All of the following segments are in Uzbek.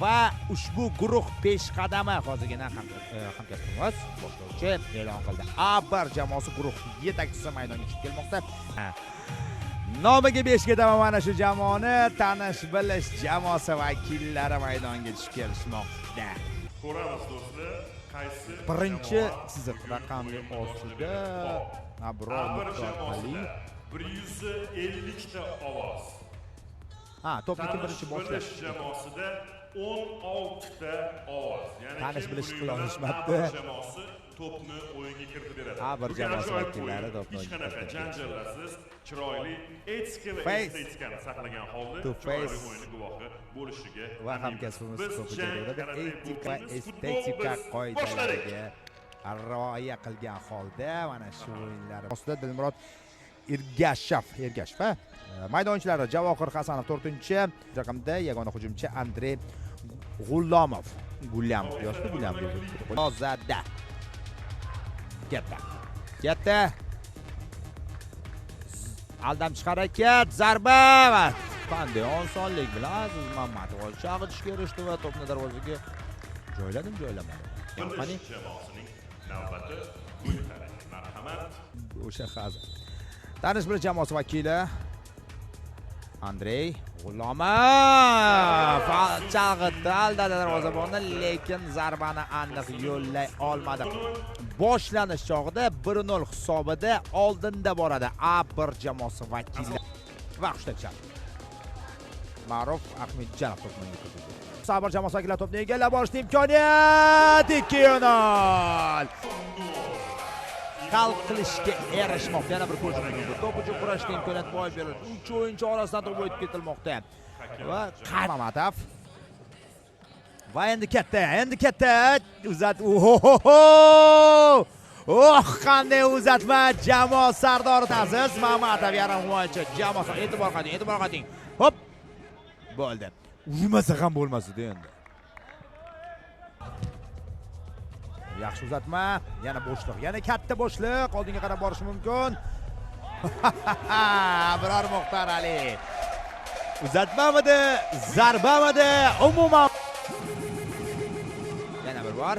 va ushbu guruh peshqadami hozirgina hamkasbimiz boshlovchi e'lon qildi. A1 jamoasi guruh yetakchisi maydonga chiqib kelmoqda. Nomiga 5 ga mana shu jamoani tanish bilish jamoasi vakillari maydonga tushib kelishmoqda. Ko'ramiz do'stlar, qaysi birinchi chiziq raqamli ostida Abror Ali 150 ta ovoz. To'pning birinchi boshlash jamoasida 16 ta ovoz. Ya'ni tanish bilish qilishmabdi. Jamoasi to'pni o'yinga kiritib beradi. A1 jamoasi vakillari to'pni hech qanaqa janjallarsiz, chiroyli etika va estetikani saqlagan holda chiroyli o'yinni guvohi bo'lishiga va hamkasbimiz ko'pincha etika va estetika qoidalariga rioya qilgan holda mana shu o'yinlar ostida Dilmurod Ergashev maydonchilari Javohir Hasanov 4-raqamda, yagona hujumchi Andrey G'ulomov Yozada katta aldamchi harakat, zarba va qanday osonlik bilan Aziz Mamatov chag'itishga erishdi va to'pni darvozaga joylamadi. Qani jamoasining navbati marhamat. O'sha hozir tanish bir jamoasi vakili Andrey G'ulomov chag'itdi, aldadi darvozabonni, lekin zarbani aniq yo'llay olmadi. Boshlanish chog'ida 1-0 hisobida oldinda boradi A1 jamoasi vakillari. Vaqt ishlab Ma'ruf Ahmedjanov to'pni yutdi. A1 jamoasi vakillari to'pni egallab olishning imkoniyat 2-0. Hal qilishga erishmoqda. Yana bir ko'rsatuvda to'p uchun kurashga imkoniyat boy berildi. 3 o'yinchi orasidan to'p o'tib ketilmoqda. Va Mamatov va endi katta uzat. Qanday uzatma jamoa sardori Aziz Mamatov yarim himoyachi jamoasi e'tibor qating. Hop. Bo'ldi. Urmasa ham bo'lmasdi endi. Yaxshi uzatma, yana bo'shliq, yana katta bo'shliq, oldinga qarab borish mumkin. Abror Muxtor Ali. Uzatmamidi, zarbamidi, umuman yana bir bor.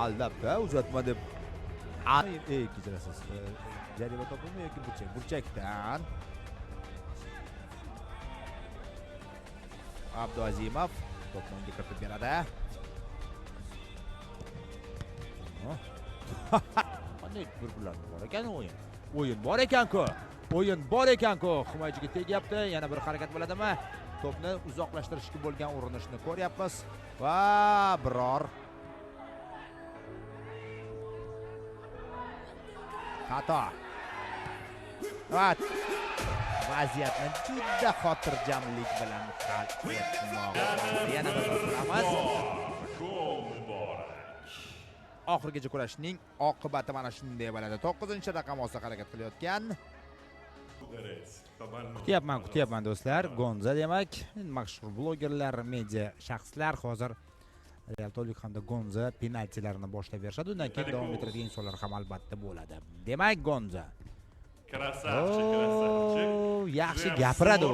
Aldabda uzatma deb. Kechirasiz. Jarima topilmi yoki burchakdan? Abduazimov to'pni unga kiritib beradi. Qanday bir-birlar bor ekan o'yin bor ekan-ku. Himoyachiga tegyapti. Yana bir harakat bo'ladimi? To'pni uzoqlashtirishga bo'lgan urinishni ko'ryapmiz va biror xato. Vaziyatni juda xotirjamlik bilan hal etmoqda. Yana bir ko'ramiz. Oxirgacha kurashning oqibati mana shunday bo'ladi. 9-raqam ostida harakat qilayotgan. Kutyapman do'stlar. Gonza demak, mashhur blogerlar, media shaxslar hozir Real Tolik hamda Gonza penaltilarini boshlab berishadi. Undan keyin davom ettiradigan insonlar ham albatta bo'ladi. Demak, Gonza Krasavchik. Yaxshi gapiradi u.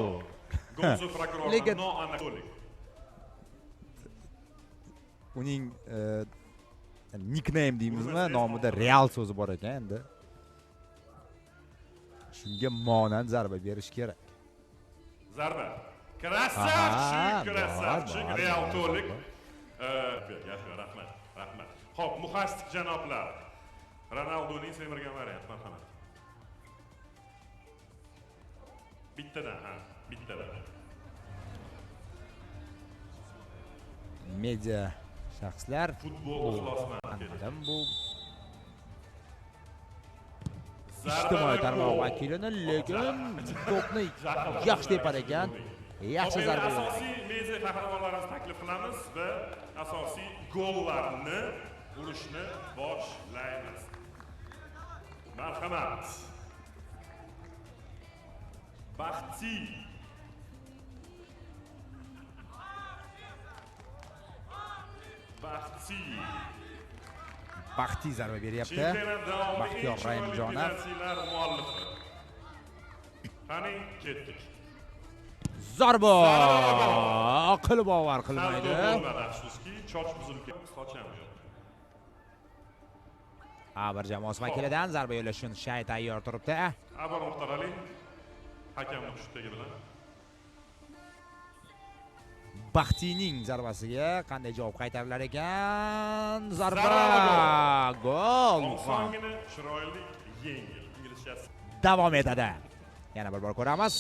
Gonzo prokuror noaniqlik. Uning nickname deymizmi, nomida Real so'zi bor ekan endi. Shunga monand zarba berish kerak. Zarba. Krasavchik, Real Tolik. Yaxshi, rahmat. Xo'p, muhassib janoblar. Ronaldoning semirgan variant, marhamat. Bittadan. Media shaxslar futbol ixlosmand bu ijtimoiy tarmoq vakilini, lekin to'pni yaxshi tepar ekan. Yaxshi zarba. Asosiy media qahramonlarimizni taklif qilamiz va asosiy gollarni urishni boshlaymiz. Marhamat. Baxti zarba beryapti. Baxtiyor Rahimjonov. Qani ketdik. Zarba! Aql bovar qilmaydi. Afsuski, choch buzilib ketdi. Soch ham yo'q. Bir jamoasi vakilidan zarba yo'llash uchun Shay tayyor turibdi. Abor Muxtor Ali hakamning tushdagi bilan Baxtining zarbasiga qanday javob qaytarilar ekan? Zarba! Gol! Osongina, chiroyli, yengil. Inglizchasi. Davom etadi. Yana bir bor ko'ramiz.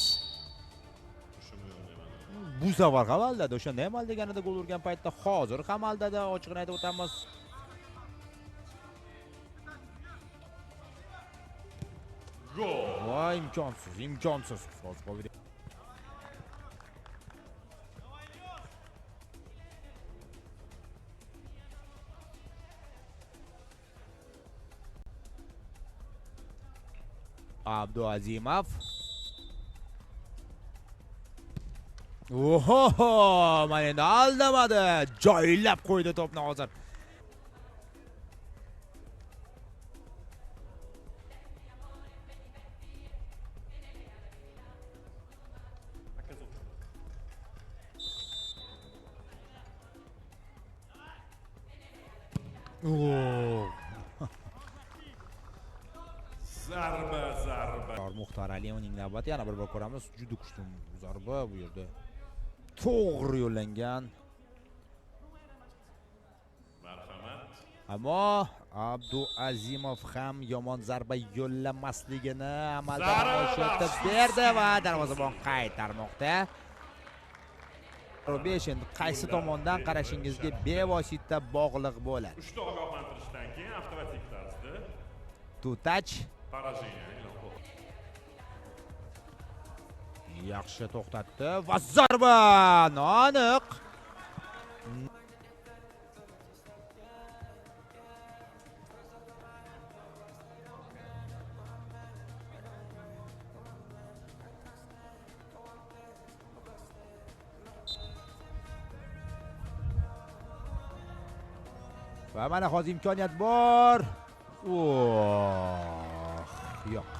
Bu safar ham aldadi. O'shanda ham aldaganida gol urgan paytda hozir ham aldadi. Ochiqni aytib o'tamiz. Gol. Voy, imkonsiz. Abduazimov. Oho, mana endi aldamadi. Joylab qo'ydi to'pni hozir. Zarba. Muxtor Ali uning navbati yana bir bor ko'ramiz. Juda kuchli zarba bu yerda. To'g'ri yo'llangan. Marhamat. Ammo Abduazimov ham yomon zarba yo'llamasligini amalda ko'rsatib berdi va darvozabon qaytarmoqda. 5 endi qaysi tomondan qarashingizga bevosita bog'liq bo'ladi. Uchta ogohlantirishdan keyin avtomatik tarzda Tutach поражение e'lon qildi. yaxshi to'xtatdi va zarba noaniq. Va mana hozir imkoniyat bor. Yo'q.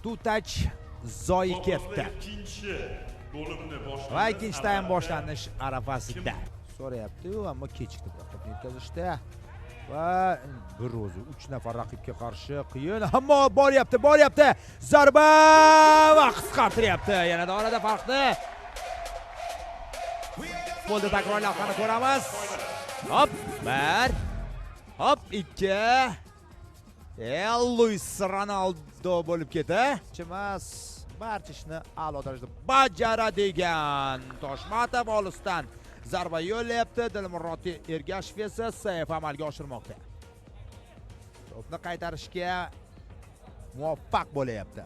Tutach zoyi ketdi. Ikkinchi bo'limni boshladi. Va ikkinchi taym boshlanish arafasida. So'rayapti-yu, ammo kechikdi biroq to'pni yetkazishdi. Va bir o'zi 3 nafar raqibga qarshi qiyin, ammo boryapti. Zarba va qisqartiryapti. Yanada orada farqni. Futbolda takrorlarni ko'ramiz. Hop, 1. Hop, 2. Luis Ronaldo bo'lib ketdi. Chimas barcha ishni a'lo darajada bajaradigan Toshmatov olisdan zarba yo'llayapti. Dilmurod Ergashev esa seyf amalga oshirmoqda. To'pni qaytarishga muvaffaq bo'layapti.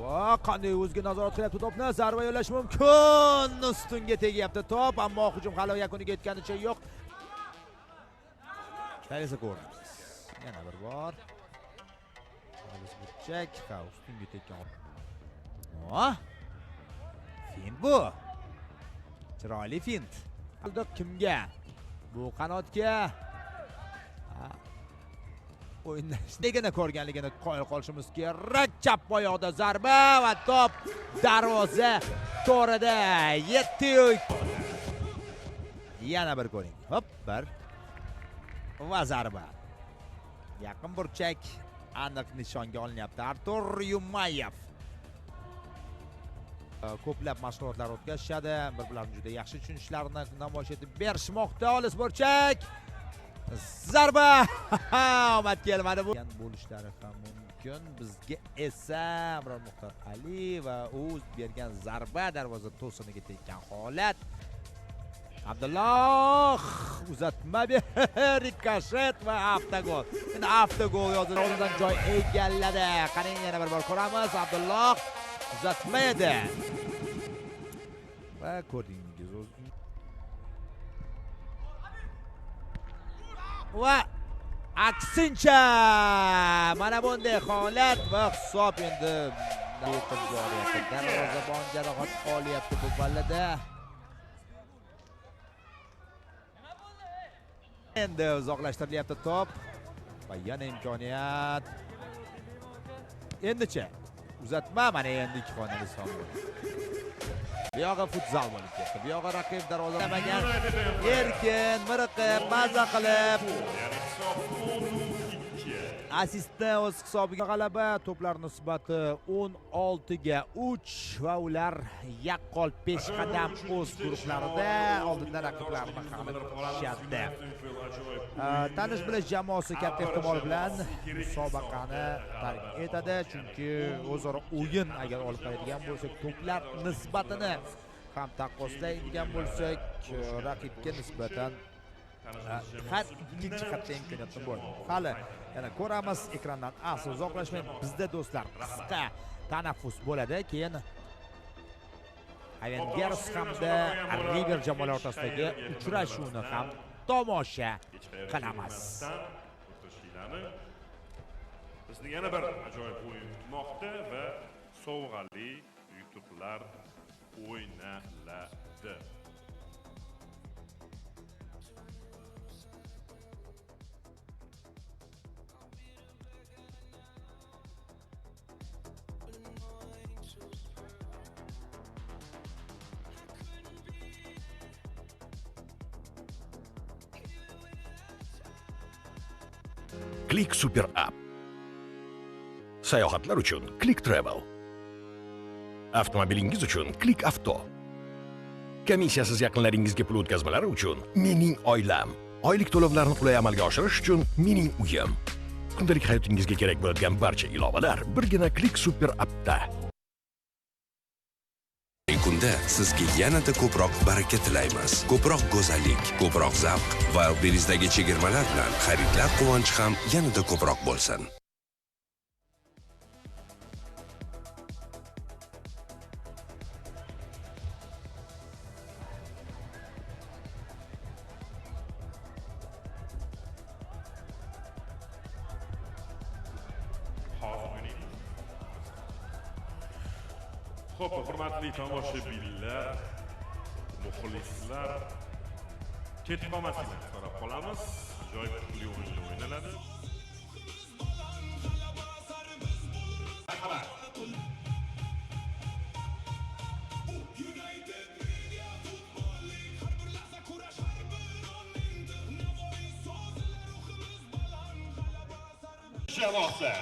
Va qanday o'ziga nazorat qilyapti to'pni, zarba yo'llash mumkin. Ustunga tegyapti to'p, ammo hujum hali yakuniga yetganicha yo'q. Qarasa ko'ramiz. Yana bir bor. Burchak, ustunga tekkan. Fint bu. Chiroyli fint. Kimga? Bu qanotga. O'yinda ko'rganligini qoyil qolishimiz kerak. Chap oyoqda zarba va top darvoza to'rida 7. Yana bir ko'ring. Hop, 1 va zarba. Yaqin burchak aniq nishonga olinyapti. Artur Yumayev. Ko'plab mashg'ulotlar o'tkazishadi. Bir-birlarini juda yaxshi tushunishlarini namoyish etib berishmoqda. Olis burchak. Zarba! Omad kelmadi bu. Bo'lishlari ham mumkin. Bizga esa Abrar Muxtor Ali va o'z bergan zarba darvoza to'siniga tekkan holat. Abdulloh uzatma rikoshet va avtogol. Endi avtogol yozildi. O'rnidan joy egalladi. Qarang, yana bir bor ko'ramiz. Abdulloh uzatma edi. Va ko'rdingiz o'zingiz. Va aksincha mana bunday holat va hisob endi yetib boryapti. Darvozabon jarohat olyapti bu ballada. Endi uzoqlashtirilyapti to'p va yana imkoniyat. Endicha Uzatma mana endi 2 xonali son bo'ldi. Bu yoqqa futzal bo'lib ketdi. Bu yoqqa raqib darvozalamagan. Erkin, miriqib, maza qilib Ya'ni hisob 10-2. assistdan o'z hisobiga g'alaba. To'plar nisbati 16 ga 3 va ular yaqqol peshqadam o'z guruhlarida oldinda raqiblarini qanib tushadi. Tanish bilish jamoasi katta ehtimol bilan musobaqani tark etadi, chunki o'zaro o'yin agar olib qaraydigan bo'lsak, to'plar nisbatini ham taqqoslaydigan bo'lsak, raqibga nisbatan har ikkinchi qatta imkoniyatni bo'ldi. Hali yana ko'ramiz ekrandan asl uzoqlashmang. Bizda do'stlar qisqa tanaffus bo'ladi, keyin Avengers hamda River jamoalar o'rtasidagi uchrashuvni ham tomosha qilamiz. Bizni yana bir ajoyib o'yin kutmoqda va sovg'ali yutuqlar o'ynaladi. Click Super App. Sayohatlar uchun Click Travel. Avtomobilingiz uchun Click Avto. Komissiyasiz yaqinlaringizga pul o'tkazmalari uchun Mening oilam. Oylik to'lovlarni qulay amalga oshirish uchun Mening uyim. Kundalik hayotingizga kerak bo'ladigan barcha ilovalar birgina Click Super Appda. Kunda sizga yanada ko'proq baraka tilaymiz. Ko'proq go'zallik, ko'proq zavq va Wildberries'dagi chegirmalar bilan xaridlar quvonchi ham yanada ko'proq bo'lsin. Xo'p, hurmatli tomoshabinlar, muxlislar, ketib qolmaslikni so'rab qolamiz. Ajoyib kuchli o'yin o'ynaladi. Jamoasi